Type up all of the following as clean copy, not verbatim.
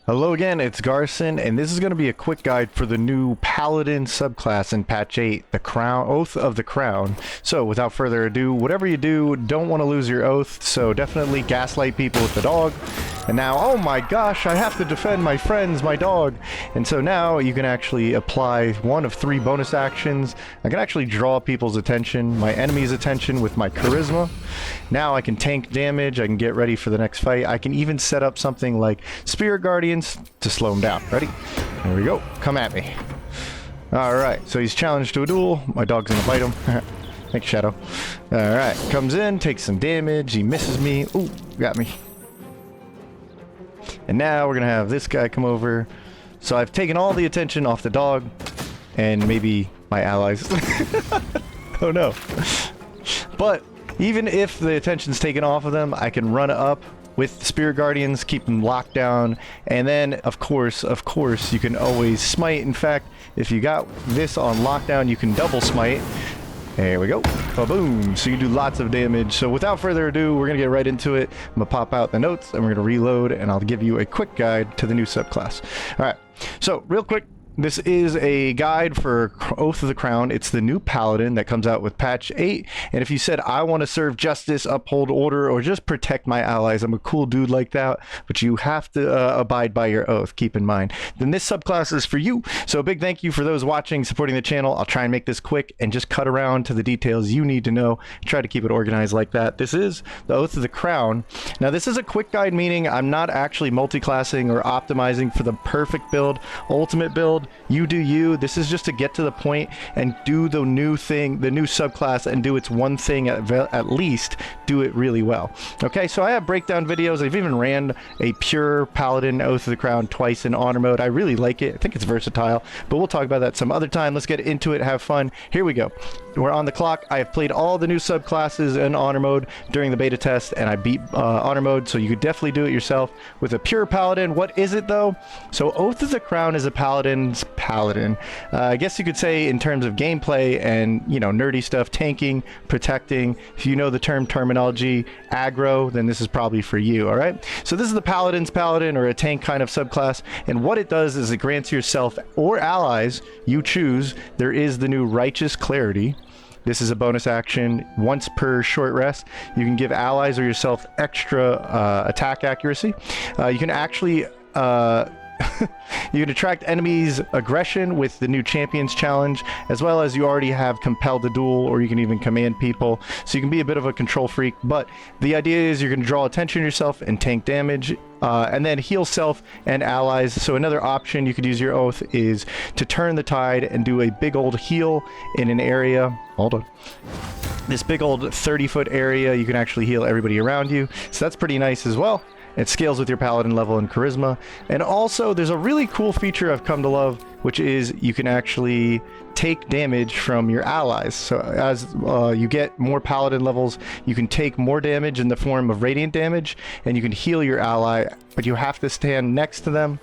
Hello again, it's Garson, and this is going to be a quick guide for the new Paladin subclass in patch 8, the Crown, Oath of the Crown. So without further ado, whatever you do, don't want to lose your oath, so definitely gaslight people with the dog. And now, oh my gosh, I have to defend my friends, my dog. And so now you can actually apply one of 3 bonus actions. I can actually draw people's attention, my enemy's attention with my charisma. Now I can tank damage, I can get ready for the next fight. I can even set up something like Spirit Guardians to slow him down. Ready? There we go. Come at me. Alright, so he's challenged to a duel. My dog's gonna bite him. Thanks, Shadow. Alright, comes in, takes some damage. He misses me. Ooh, got me. And now we're gonna have this guy come over. So I've taken all the attention off the dog and maybe my allies. Oh no. But even if the attention's taken off of them, I can run up with the Spirit Guardians, keep them locked down, and then of course you can always smite. In fact, if you got this on lockdown, you can double smite. There we go. Ba-boom. So you do lots of damage. So without further ado, we're going to get right into it. I'm going to pop out the notes and we're going to reload, and I'll give you a quick guide to the new subclass. All right. So real quick, this is a guide for Oath of the Crown. It's the new Paladin that comes out with patch 8. And if you said, I want to serve justice, uphold order, or just protect my allies, I'm a cool dude like that, but you have to abide by your oath, keep in mind, then this subclass is for you. So a big thank you for those watching, supporting the channel. I'll try and make this quick and just cut around to the details you need to know. Try to keep it organized like that. This is the Oath of the Crown. Now this is a quick guide, meaning I'm not actually multiclassing or optimizing for the perfect build, ultimate build. You do you. This is just to get to the point and do the new thing, the new subclass, and do its one thing at least, do it really well. Okay, so I have breakdown videos. I've even ran a pure Paladin Oath of the Crown twice in honor mode. I really like it. I think it's versatile, but we'll talk about that some other time. Let's get into it, have fun. Here we go. We're on the clock. I have played all the new subclasses in honor mode during the beta test, and I beat honor mode, so you could definitely do it yourself with a pure Paladin. What is it though? So Oath of the Crown is a Paladin's Paladin. I guess you could say in terms of gameplay and, you know, nerdy stuff, tanking, protecting. If you know the terminology, aggro, then this is probably for you, all right? So this is the Paladin's Paladin, or a tank kind of subclass, and what it does is it grants yourself or allies, you choose, there is the new Righteous Clarity. This is a bonus action. Once per short rest, you can give allies or yourself extra attack accuracy. You can actually you can attract enemies' aggression with the new Champions Challenge, as well as you already have Compel the Duel, or you can even command people. So you can be a bit of a control freak, but the idea is you're going to draw attention to yourself and tank damage, and then heal self and allies. So another option you could use your oath is to turn the tide and do a big old heal in an area. Hold on. This big old 30-foot area, you can actually heal everybody around you. So that's pretty nice as well. It scales with your Paladin level and charisma. And also, there's a really cool feature I've come to love, which is you can actually take damage from your allies. So as you get more Paladin levels, you can take more damage in the form of radiant damage, and you can heal your ally, but you have to stand next to them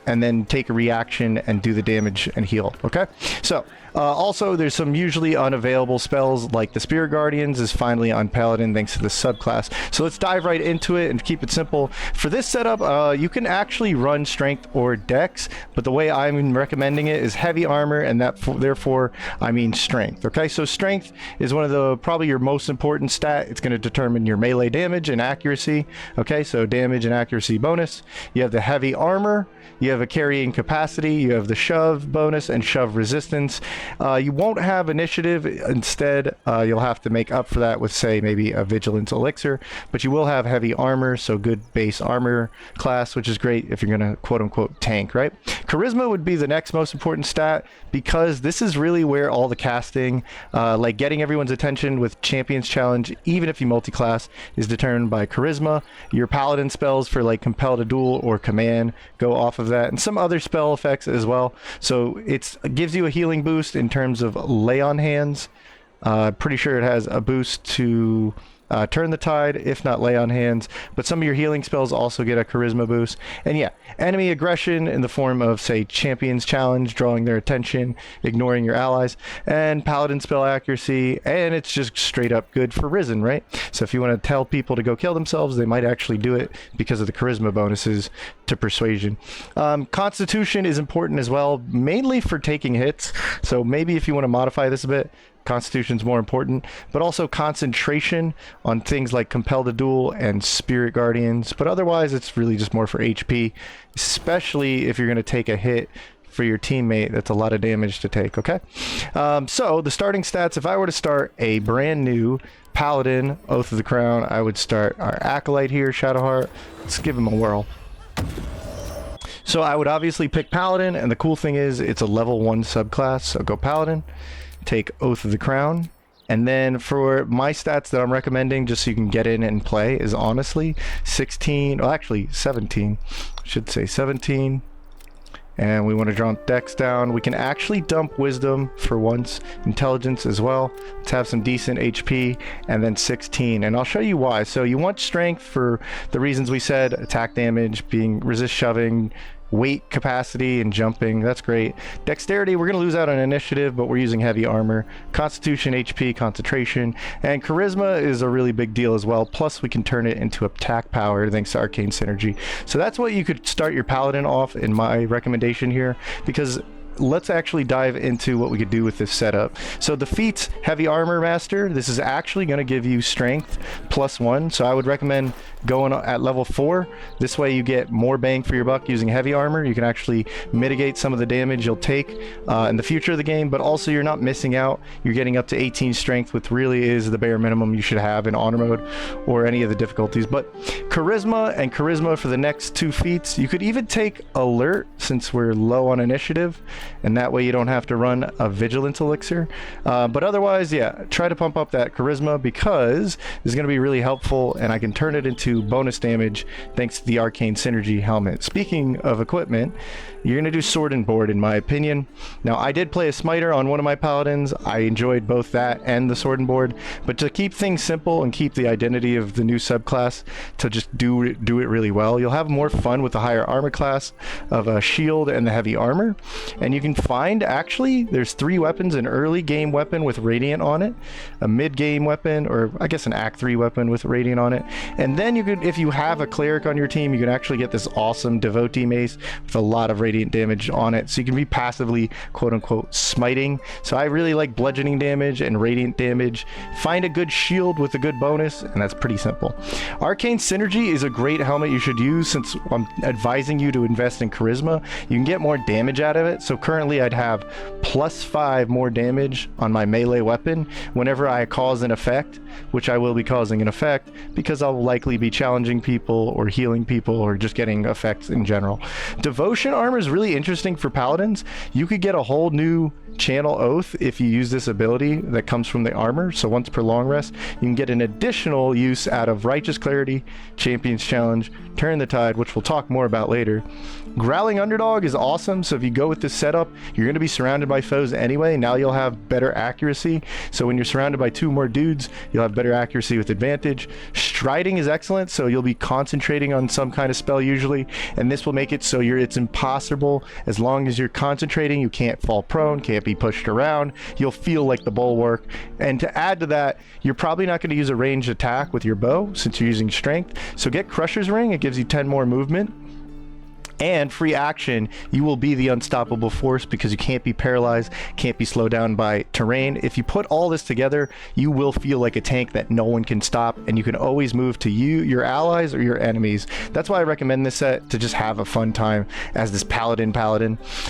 and then take a reaction and do the damage and heal. Okay, so also there's some usually unavailable spells, like the Spirit Guardians is finally on Paladin thanks to the subclass. So let's dive right into it and keep it simple. For this setup, you can actually run strength or dex, but the way I'm recommending it is heavy armor, and that therefore I mean strength. Okay, so strength is one of the probably your most important stat. It's going to determine your melee damage and accuracy. Okay, so damage and accuracy bonus. You have the heavy armor, you have a carrying capacity, you have the shove bonus and shove resistance. You won't have initiative. Instead, you'll have to make up for that with, say, maybe a vigilance elixir, but you will have heavy armor, so good base armor class, which is great if you're gonna quote-unquote tank, right? Charisma would be the next most important stat, because this is really where all the casting, like getting everyone's attention with Champions Challenge, even if you multi-class, is determined by charisma. Your Paladin spells for like Compel to Duel or Command go off of that, and some other spell effects as well. So it gives you a healing boost in terms of lay on hands. Pretty sure it has a boost to Turn the Tide, if not Lay on Hands, but some of your healing spells also get a charisma boost. And yeah, enemy aggression in the form of, say, Champion's Challenge, drawing their attention, ignoring your allies, and Paladin spell accuracy, and it's just straight up good for Risen, right? So if you want to tell people to go kill themselves, they might actually do it because of the charisma bonuses to Persuasion. Constitution is important as well, mainly for taking hits, so maybe if you want to modify this a bit, Constitution's more important, but also concentration on things like Compel the Duel and Spirit Guardians, but otherwise it's really just more for HP, especially if you're going to take a hit for your teammate. That's a lot of damage to take, okay? So the starting stats, if I were to start a brand new Paladin, Oath of the Crown, I would start our Acolyte here, Shadowheart. Let's give him a whirl. So I would obviously pick Paladin, and the cool thing is it's a level 1 subclass, so go Paladin. Take Oath of the Crown, and then for my stats that I'm recommending just so you can get in and play is honestly 16, well actually 17, I should say 17, and we want to drop Dex down. We can actually dump Wisdom for once, Intelligence as well. Let's have some decent HP, and then 16, and I'll show you why. So you want Strength for the reasons we said, attack damage, being resist shoving, weight capacity, and jumping. That's great. Dexterity, we're going to lose out on initiative, but we're using heavy armor. Constitution, HP, concentration, and charisma is a really big deal as well. Plus we can turn it into attack power thanks to arcane synergy. So that's what you could start your Paladin off in my recommendation here, because let's actually dive into what we could do with this setup. So the feats, heavy armor master, this is actually going to give you strength +1, so I would recommend going at level 4. This way you get more bang for your buck using heavy armor. You can actually mitigate some of the damage you'll take in the future of the game, but also you're not missing out. You're getting up to 18 strength, which really is the bare minimum you should have in honor mode or any of the difficulties. But charisma and charisma for the next 2 feats. You could even take alert since we're low on initiative, and that way you don't have to run a vigilance elixir. But otherwise, yeah, try to pump up that charisma because it's going to be really helpful, and I can turn it into bonus damage thanks to the arcane synergy helmet. Speaking of equipment, you're going to do sword and board in my opinion. Now I did play a smiter on one of my paladins. I enjoyed both that and the sword and board, but to keep things simple and keep the identity of the new subclass to just do it really well, you'll have more fun with the higher armor class of a shield and the heavy armor. And you can find, actually there's 3 weapons: an early game weapon with radiant on it, a mid game weapon, or I guess an act 3 weapon with radiant on it, and then you could, if you have a cleric on your team, you can actually get this awesome devotee mace with a lot of radiant damage on it, so you can be passively quote unquote smiting. So I really like bludgeoning damage and radiant damage. Find a good shield with a good bonus, and that's pretty simple. Arcane synergy is a great helmet you should use, since I'm advising you to invest in charisma. You can get more damage out of it. So currently I'd have +5 more damage on my melee weapon whenever I cause an effect, which I will be causing an effect because I'll likely be challenging people or healing people or just getting effects in general. Devotion armor is really interesting for paladins. You could get a whole new channel oath if you use this ability that comes from the armor. So once per long rest, you can get an additional use out of Righteous Clarity, Champion's Challenge, Turn the Tide, which we'll talk more about later. Growling Underdog is awesome, so if you go with this setup, you're going to be surrounded by foes anyway. Now you'll have better accuracy, so when you're surrounded by 2 more dudes, you'll have better accuracy with advantage. Striding is excellent, so you'll be concentrating on some kind of spell usually, and this will make it so it's impossible. As long as you're concentrating, you can't fall prone, can't be pushed around, you'll feel like the bulwark. And to add to that, you're probably not going to use a ranged attack with your bow since you're using strength, so get Crusher's Ring. It gives you 10 more movement. And free action, you will be the unstoppable force because you can't be paralyzed, can't be slowed down by terrain. If you put all this together, you will feel like a tank that no one can stop, and you can always move to your allies or your enemies. That's why I recommend this set, to just have a fun time as this paladin.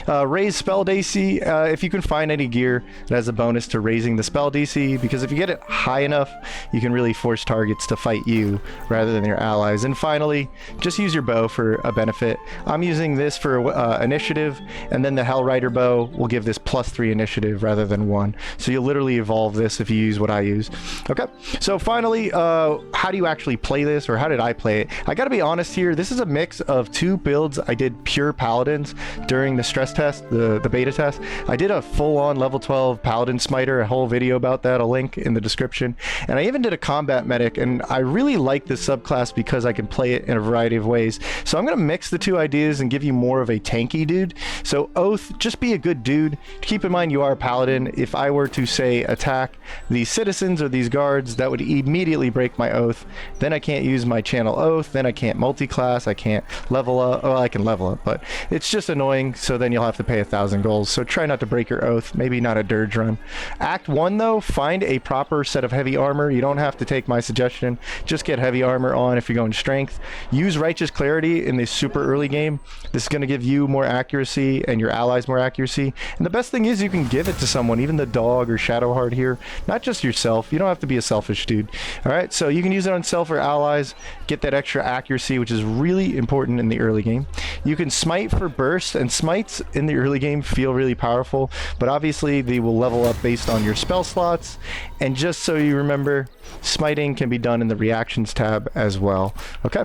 Raise spell DC, if you can find any gear that has a bonus to raising the spell DC, because if you get it high enough, you can really force targets to fight you rather than your allies. And finally, just use your bow for a benefit. I'm using this for initiative, and then the Hellrider bow will give this +3 initiative rather than 1. So you'll literally evolve this if you use what I use. Okay, so finally, how do you actually play this, or how did I play it? I gotta be honest here, this is a mix of 2 builds. I did pure Paladins during the stress test, the beta test. I did a full-on level 12 Paladin Smiter, a whole video about that, a link in the description. And I even did a combat medic, and I really like this subclass because I can play it in a variety of ways. So I'm gonna mix the 2 ideas and give you more of a tanky dude. So Oath, just be a good dude. Keep in mind you are a Paladin. If I were to say attack these citizens or these guards, that would immediately break my Oath. Then I can't use my channel Oath, then I can't multi-class, I can't level up. Well, I can level up, but it's just annoying, so then you'll have to pay 1,000 gold. So try not to break your Oath, maybe not a dirge run. Act 1 though, find a proper set of heavy armor. You don't have to take my suggestion, just get heavy armor on if you're going strength. Use Righteous Clarity in this super early game. This is going to give you more accuracy and your allies more accuracy. And the best thing is you can give it to someone, even the dog or Shadowheart here, not just yourself. You don't have to be a selfish dude. All right, so you can use it on self or allies, get that extra accuracy, which is really important in the early game. You can smite for burst, and smites in the early game feel really powerful, but obviously they will level up based on your spell slots. And just so you remember, smiting can be done in the reactions tab as well. Okay,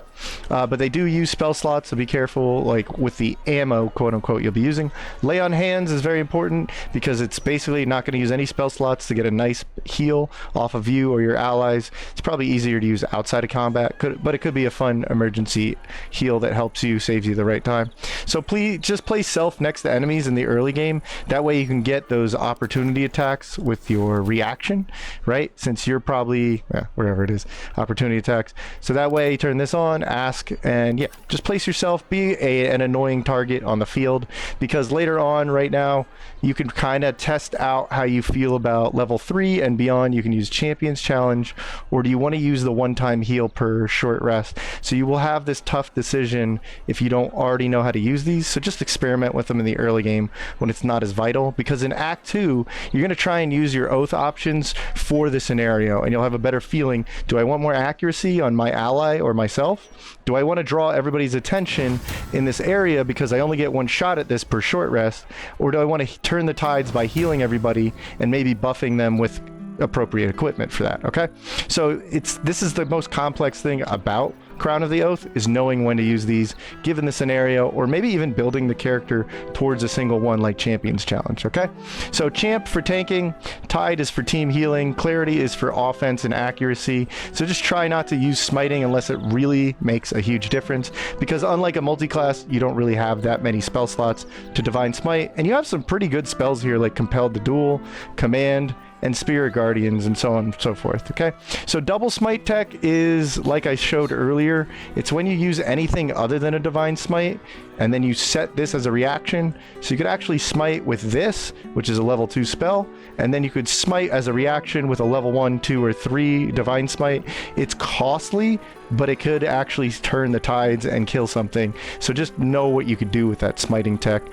but they do use spell slots, so be careful, like with the ammo, quote unquote, you'll be using. Lay on hands is very important because it's basically not going to use any spell slots to get a nice heal off of you or your allies. It's probably easier to use outside of combat, but it could be a fun emergency heal that helps you, saves you the right time. So please just play self next to enemies in the early game. That way you can get those opportunity attacks with your reaction, right? Since you're probably, wherever it is, opportunity attacks. So that way, turn this on, ask, and yeah, just place yourself, be an annoying target on the field, because later on, right now, you can kind of test out how you feel about level 3 and beyond. You can use Champions Challenge, or do you want to use the one-time heal per short rest? So you will have this tough decision if you don't already know how to use these. So just experiment with them in the early game when it's not as vital, because in Act 2, you're going to try and use your Oath options for the scenario, and you'll have a better feeling. Do I want more accuracy on my ally or myself? Do I want to draw everybody's attention in this area because I only get 1 shot at this per short rest? Or do I want to turn the tides by healing everybody and maybe buffing them with appropriate equipment for that? Okay, so this is the most complex thing about Crown of the Oath, is knowing when to use these given the scenario, or maybe even building the character towards a single one like Champions Challenge. Okay, so Champ for tanking, Tide is for team healing, Clarity is for offense and accuracy. So just try not to use smiting unless it really makes a huge difference, because unlike a multi-class, you don't really have that many spell slots to Divine Smite, and you have some pretty good spells here like Compelled to Duel, Command, and Spirit Guardians, and so on and so forth. Okay, so double smite tech is like I showed earlier. It's when you use anything other than a Divine Smite, and then you set this as a reaction. So you could actually smite with this, which is a level 2 spell, and then you could smite as a reaction with a level 1, 2, or 3 Divine Smite. It's costly, but it could actually turn the tides and kill something. So just know what you could do with that smiting tech.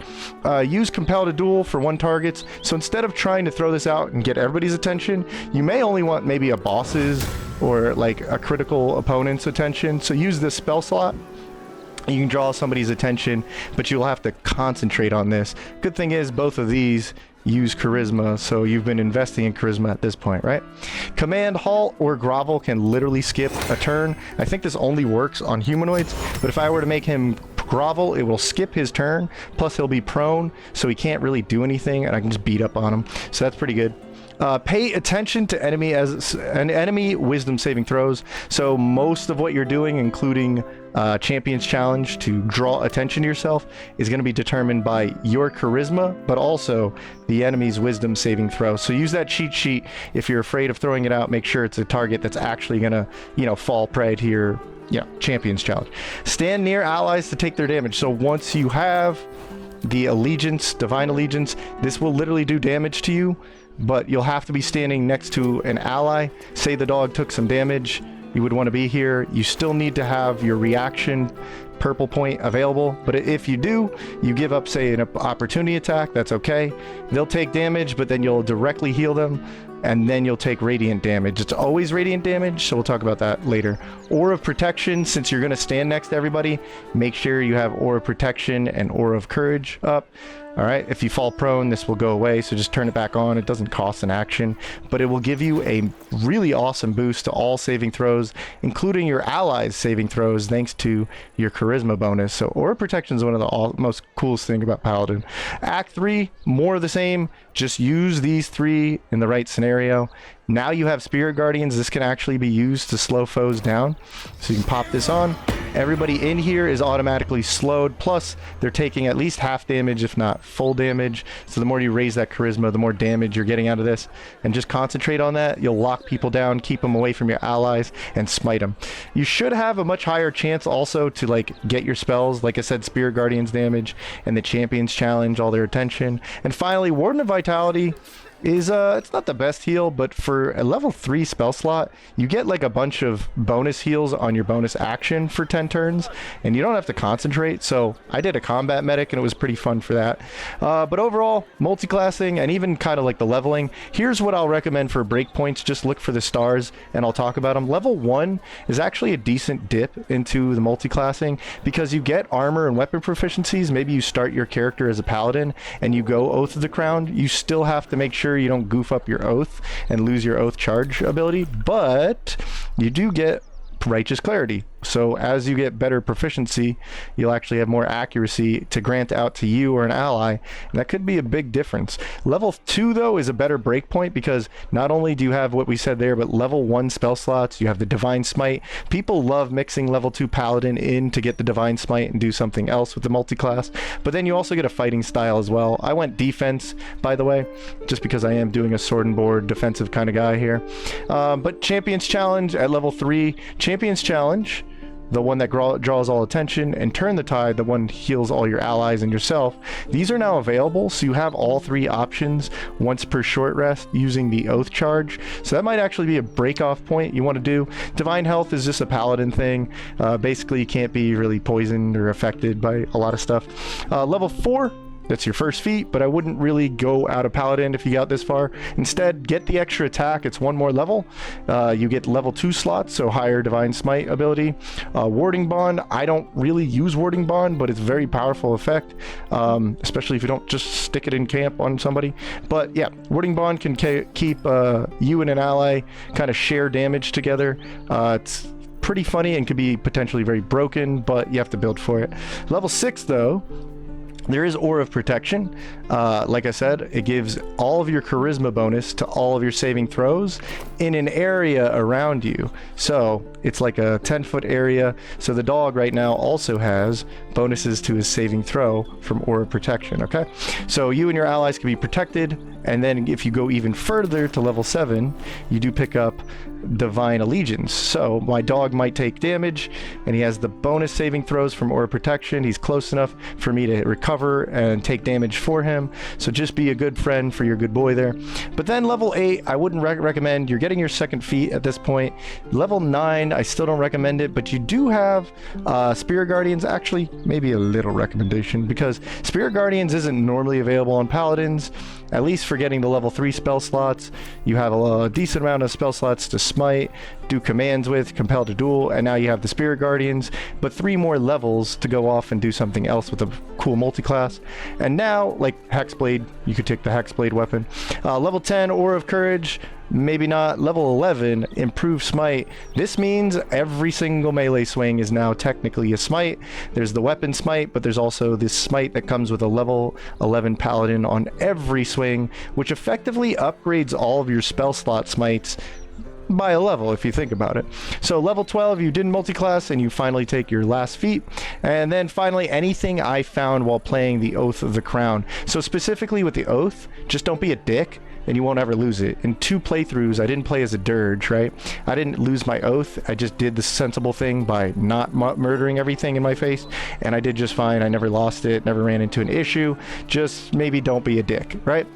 Use Compel to Duel for 1 targets. So instead of trying to throw this out and get everybody's attention, you may only want maybe a boss's or like a critical opponent's attention. So use this spell slot. You can draw somebody's attention, but you'll have to concentrate on this. Good thing is both of these use charisma, so you've been investing in charisma at this point, right? Command, halt, or grovel can literally skip a turn. I think this only works on humanoids, but if I were to make him grovel, it will skip his turn, plus he'll be prone, so he can't really do anything, and I can just beat up on him. So that's pretty good. Pay attention to enemy wisdom saving throws. So most of what you're doing, including Champions Challenge to draw attention to yourself, is going to be determined by your charisma, but also the enemy's wisdom saving throw. So use that cheat sheet. If you're afraid of throwing it out, make sure it's a target that's actually going to, fall prey to your Champions Challenge. Stand near allies to take their damage. So once you have the allegiance, divine allegiance, this will literally do damage to you, but you'll have to be standing next to an ally. Say the dog took some damage, you would want to be here. You still need to have your reaction purple point available, but if you do, you give up, say, an opportunity attack, that's okay. They'll take damage, but then you'll directly heal them, and then you'll take radiant damage. It's always radiant damage, so we'll talk about that later. Aura of Protection, since you're going to stand next to everybody, make sure you have Aura of Protection and Aura of Courage up. Alright, if you fall prone, this will go away, so just turn it back on. It doesn't cost an action, but it will give you a really awesome boost to all saving throws, including your allies' saving throws, thanks to your Charisma bonus. So Aura Protection is one of the most coolest thing about Paladin. Act 3, more of the same. Just use these 3 in the right scenario. Now you have Spirit Guardians. This can actually be used to slow foes down. So you can pop this on. Everybody in here is automatically slowed. Plus, they're taking at least half damage, if not full damage. So the more you raise that charisma, the more damage you're getting out of this. And just concentrate on that. You'll lock people down, keep them away from your allies, and smite them. You should have a much higher chance also to like get your spells. Like I said, Spirit Guardians damage and the Champions Challenge, all their attention. And finally, Warden of Vitality is it's not the best heal, but for a level 3 spell slot, you get like a bunch of bonus heals on your bonus action for 10 turns, and you don't have to concentrate. So I did a combat medic and it was pretty fun for that. But overall, multiclassing and even kind of like the leveling, here's what I'll recommend for breakpoints. Just look for the stars and I'll talk about them. Level 1 is actually a decent dip into the multiclassing because you get armor and weapon proficiencies. Maybe you start your character as a paladin and you go Oath of the Crown. You still have to make sure you don't goof up your oath and lose your oath charge ability, but you do get Righteous Clarity. So as you get better proficiency, you'll actually have more accuracy to grant out to you or an ally, and that could be a big difference. Level 2 though is a better breakpoint because not only do you have what we said there, but level 1 spell slots. You have the Divine Smite. People love mixing level 2 Paladin in to get the Divine Smite and do something else with the multiclass, but then you also get a fighting style as well. I went defense, by the way, just because I am doing a sword and board defensive kind of guy here. But Champions Challenge at level 3, Champions Challenge, the one that draws all attention, and Turn the Tide, the one heals all your allies and yourself. These are now available, so you have all 3 options once per short rest using the Oath charge. So that might actually be a break-off point you want to do. Divine Health is just a paladin thing. Basically, you can't be really poisoned or affected by a lot of stuff. Level 4, that's your first feat, but I wouldn't really go out of Paladin if you got this far. Instead, get the extra attack. It's 1 more level. You get level 2 slots, so higher Divine Smite ability. Warding Bond, I don't really use Warding Bond, but it's a very powerful effect, especially if you don't just stick it in camp on somebody. But yeah, Warding Bond can keep you and an ally kind of share damage together. It's pretty funny and could be potentially very broken, but you have to build for it. Level 6 though, there is Aura of Protection. Like I said, it gives all of your charisma bonus to all of your saving throws in an area around you. So it's like a 10-foot area. So the dog right now also has bonuses to his saving throw from Aura of Protection, okay? So you and your allies can be protected, and then if you go even further to level 7, you do pick up Divine Allegiance. So my dog might take damage, and he has the bonus saving throws from Aura Protection. He's close enough for me to recover and take damage for him. So just be a good friend for your good boy there. But then level 8, I wouldn't recommend. You're getting your second feat at this point. Level 9, I still don't recommend it, but you do have Spirit Guardians. Actually, maybe a little recommendation, because Spirit Guardians isn't normally available on Paladins, at least for getting the level 3 spell slots. You have a decent amount of spell slots to smite, do commands with, compel to duel, and now you have the Spirit Guardians, but 3 more levels to go off and do something else with a cool multiclass. And now, like Hexblade, you could take the Hexblade weapon. Level 10, Aura of Courage, maybe not. Level 11, Improved Smite. This means every single melee swing is now technically a smite. There's the weapon smite, but there's also this smite that comes with a level 11 paladin on every swing, which effectively upgrades all of your spell slot smites by a level, if you think about it. So level 12, you didn't multiclass, and you finally take your last feat. And then finally, anything I found while playing the Oath of the Crown. So specifically with the Oath, just don't be a dick, and you won't ever lose it. In 2 playthroughs, I didn't play as a dirge, right? I didn't lose my oath. I just did the sensible thing by not murdering everything in my face, and I did just fine. I never lost it, never ran into an issue. Just maybe don't be a dick, right?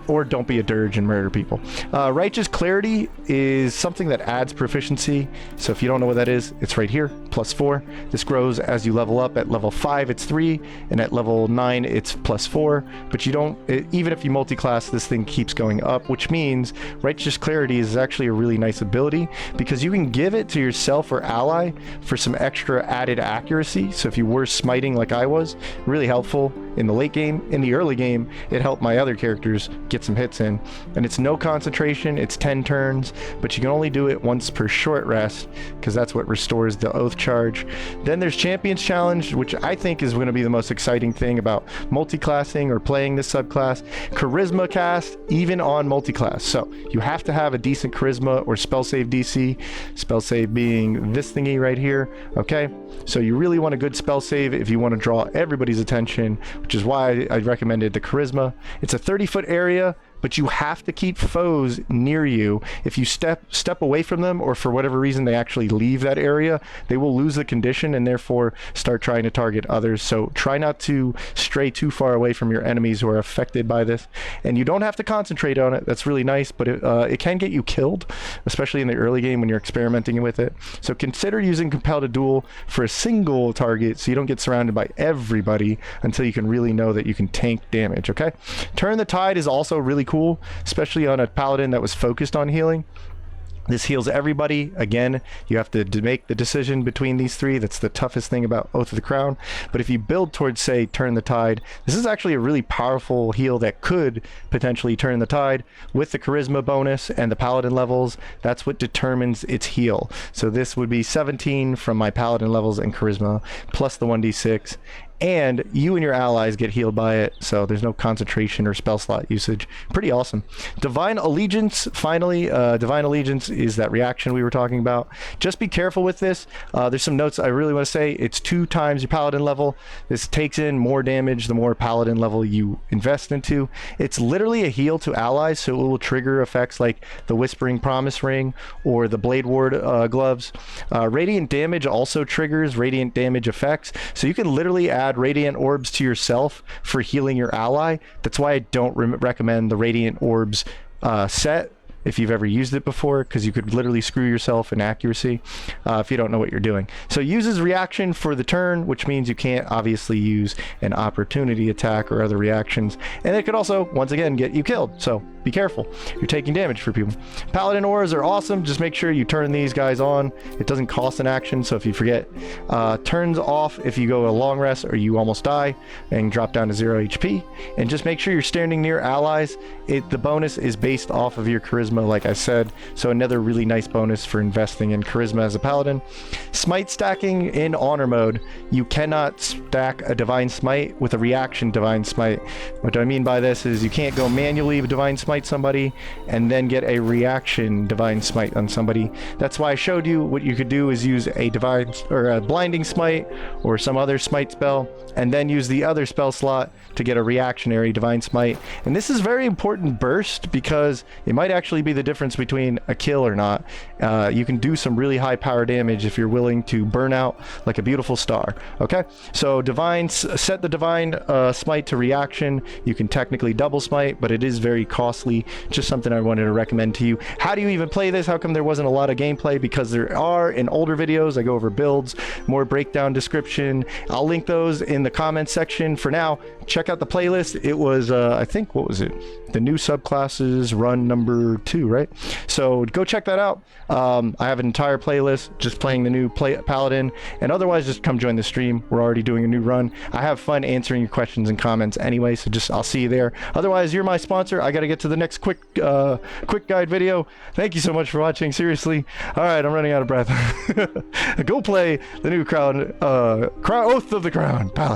Or don't be a dirge and murder people. Righteous Clarity is something that adds proficiency. So if you don't know what that is, it's right here. +4. This grows as you level up. At level 5 it's 3, and at level 9 it's +4. But you don't, even if you multi-class, this thing keeps going up, which means Righteous Clarity is actually a really nice ability because you can give it to yourself or ally for some extra added accuracy. So if you were smiting like I was, really helpful in the late game. In the early game, it helped my other characters get some hits in. And it's no concentration, it's 10 turns, but you can only do it once per short rest because that's what restores the oath charge. Then there's Champions Challenge, which I think is going to be the most exciting thing about multi-classing or playing this subclass. Charisma cast even on multi-class. So you have to have a decent charisma or spell save DC. Spell save being this thingy right here. Okay, so you really want a good spell save if you want to draw everybody's attention, which is why I recommended the charisma. It's a 30-foot area, but you have to keep foes near you. If you step away from them, or for whatever reason they actually leave that area, they will lose the condition and therefore start trying to target others. So try not to stray too far away from your enemies who are affected by this. And you don't have to concentrate on it. That's really nice, but it can get you killed, especially in the early game when you're experimenting with it. So consider using Compel to Duel for a single target so you don't get surrounded by everybody until you can really know that you can tank damage, okay? Turn the Tide is also really cool, especially on a paladin that was focused on healing. This heals everybody. Again, you have to make the decision between these three. That's the toughest thing about Oath of the Crown. But if you build towards, say, Turn the Tide, this is actually a really powerful heal that could potentially turn the tide with the charisma bonus and the paladin levels. That's what determines its heal. So this would be 17 from my paladin levels and charisma plus the 1d6. And you and your allies get healed by it, so there's no concentration or spell slot usage. Pretty awesome. Divine Allegiance, finally. Divine Allegiance is that reaction we were talking about. Just be careful with this. There's some notes I really want to say. It's 2 times your paladin level. This takes in more damage the more paladin level you invest into. It's literally a heal to allies, so it will trigger effects like the Whispering Promise Ring or the Blade Ward gloves. Radiant damage also triggers radiant damage effects, so you can literally add radiant orbs to yourself for healing your ally. That's why I don't recommend the radiant orbs set if you've ever used it before, because you could literally screw yourself in accuracy if you don't know what you're doing. So uses reaction for the turn, which means you can't obviously use an opportunity attack or other reactions, and it could also once again get you killed, so be careful. You're taking damage for people. Paladin auras are awesome. Just make sure you turn these guys on. It doesn't cost an action, so if you forget, turns off if you go a long rest or you almost die and drop down to 0 HP. And just make sure you're standing near allies. The bonus is based off of your charisma, like I said, so another really nice bonus for investing in charisma as a paladin. Smite stacking in honor mode. You cannot stack a divine smite with a reaction divine smite. What I mean by this is you can't go manually divine smite somebody and then get a reaction divine smite on somebody. That's why I showed you what you could do is use a divine or a blinding smite or some other smite spell and then use the other spell slot to get a reactionary divine smite. And this is very important burst because it might actually be the difference between a kill or not. You can do some really high power damage if you're willing to burn out like a beautiful star. Okay, so divine, set the divine smite to reaction. You can technically double smite, but it is very costly. Just something I wanted to recommend to you. How do you even play this? How come there wasn't a lot of gameplay? Because there are in older videos. I go over builds, more breakdown description. I'll link those in the comments section. For now, check out the playlist. It was I think, what was it, the new subclasses run number 2, right? So go check that out. I have an entire playlist just playing the new paladin, and otherwise just come join the stream. We're already doing a new run. I have fun answering your questions and comments anyway, so just I'll see you there. Otherwise, you're my sponsor. I gotta get to the next quick guide video. Thank you so much for watching, seriously. All right, I'm running out of breath. Go play the new Oath of the Crown paladin.